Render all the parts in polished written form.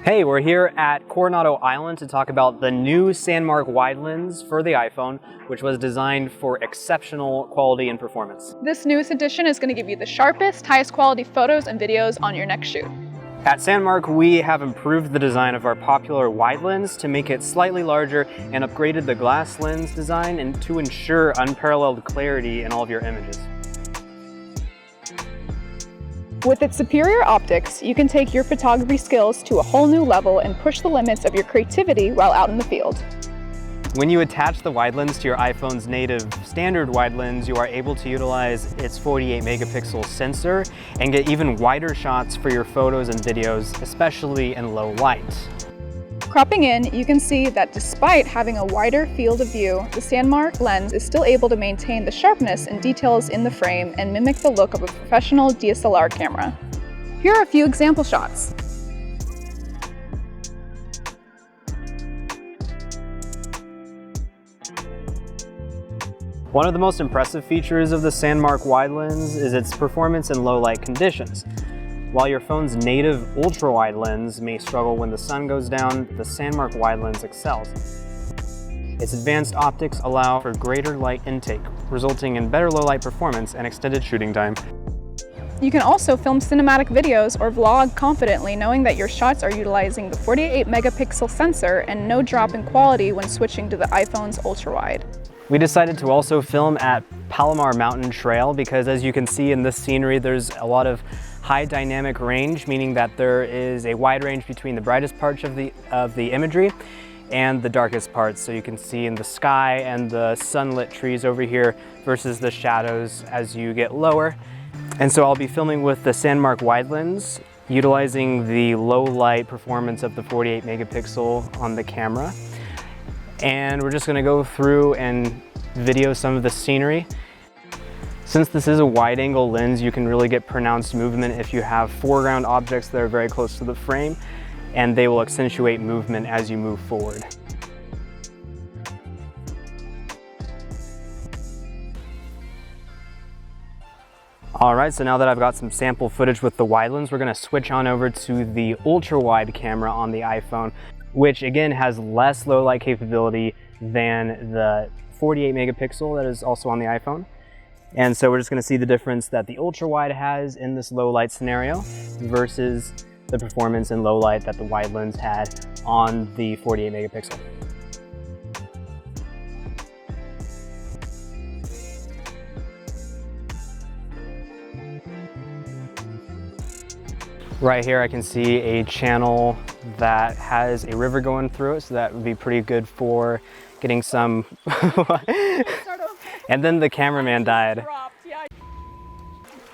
Hey, we're here at Coronado Island to talk about the new SANDMARC Wide Lens for the iPhone, which was designed for exceptional quality and performance. This newest edition is going to give you the sharpest, highest quality photos and videos on your next shoot. At Sandmark, we have improved the design of our popular wide lens to make it slightly larger and upgraded the glass lens design and to ensure unparalleled clarity in all of your images. With its superior optics, you can take your photography skills to a whole new level and push the limits of your creativity while out in the field. When you attach the wide lens to your iPhone's native standard wide lens, you are able to utilize its 48 megapixel sensor and get even wider shots for your photos and videos, especially in low light. Cropping in, you can see that despite having a wider field of view, the SANDMARC lens is still able to maintain the sharpness and details in the frame and mimic the look of a professional DSLR camera. Here are a few example shots. One of the most impressive features of the SANDMARC Wide Lens is its performance in low light conditions. While your phone's native ultrawide lens may struggle when the sun goes down, the SANDMARC Wide Lens excels. Its advanced optics allow for greater light intake, resulting in better low light performance and extended shooting time. You can also film cinematic videos or vlog confidently knowing that your shots are utilizing the 48 megapixel sensor and no drop in quality when switching to the iPhone's ultrawide. We decided to also film at Palomar Mountain Trail because, as you can see in this scenery, there's a lot of high dynamic range, meaning that there is a wide range between the brightest parts of the imagery and the darkest parts. So you can see in the sky and the sunlit trees over here versus the shadows as you get lower. And so I'll be filming with the SANDMARC Wide Lens, utilizing the low light performance of the 48 megapixel on the camera. And we're just gonna go through and video some of the scenery. Since this is a wide angle lens, you can really get pronounced movement if you have foreground objects that are very close to the frame, and they will accentuate movement as you move forward. All right, so now that I've got some sample footage with the wide lens, we're gonna switch on over to the ultra wide camera on the iPhone, which again has less low light capability than the 48 megapixel that is also on the iPhone. And so we're just gonna see the difference that the ultra wide has in this low light scenario versus the performance in low light that the wide lens had on the 48 megapixel. Right here I can see a channel that has a river going through it, so that would be pretty good for getting some and then the cameraman died.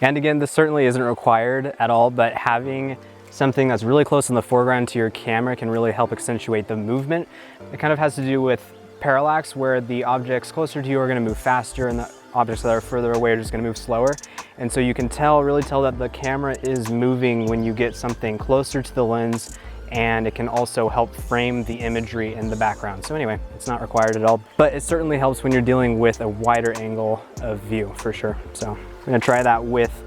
And again, this certainly isn't required at all, but having something that's really close in the foreground to your camera can really help accentuate the movement. It kind of has to do with parallax, where the objects closer to you are going to move faster and the objects that are further away are just going to move slower. And so you can really tell that the camera is moving when you get something closer to the lens, and it can also help frame the imagery in the background. So anyway, it's not required at all, but it certainly helps when you're dealing with a wider angle of view for sure. So I'm gonna try that with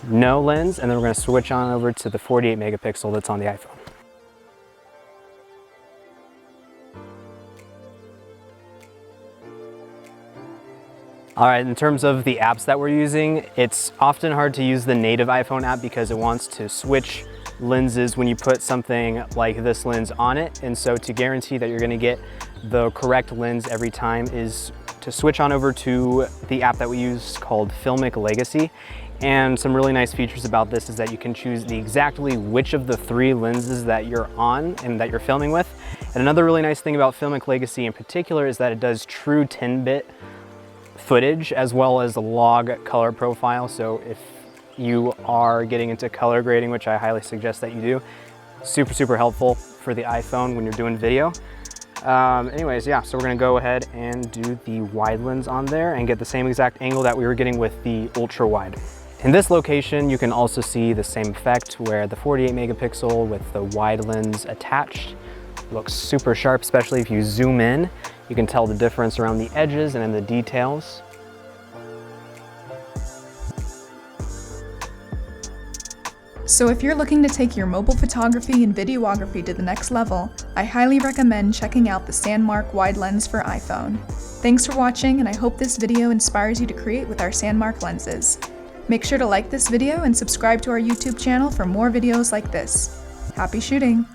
no lens, and then we're gonna switch on over to the 48 megapixel that's on the iPhone. All right, in terms of the apps that we're using, it's often hard to use the native iPhone app because it wants to switch lenses when you put something like this lens on it. And so to guarantee that you're gonna get the correct lens every time is to switch on over to the app that we use called Filmmakers. And some really nice features about this is that you can choose exactly which of the 3 lenses that you're on and that you're filming with. And another really nice thing about Filmmakers in particular is that it does true 10-bit footage as well as a log color profile. So if you are getting into color grading, which I highly suggest that you do, super helpful for the iPhone when you're doing video. Anyways, yeah, so we're gonna go ahead and do the wide lens on there and get the same exact angle that we were getting with the ultra wide. In this location, you can also see the same effect where the 48 megapixel with the wide lens attached looks super sharp, especially if you zoom in. You can tell the difference around the edges and in the details. So if you're looking to take your mobile photography and videography to the next level, I highly recommend checking out the SANDMARC Wide Lens for iPhone. Thanks for watching, and I hope this video inspires you to create with our SANDMARC lenses. Make sure to like this video and subscribe to our YouTube channel for more videos like this. Happy shooting!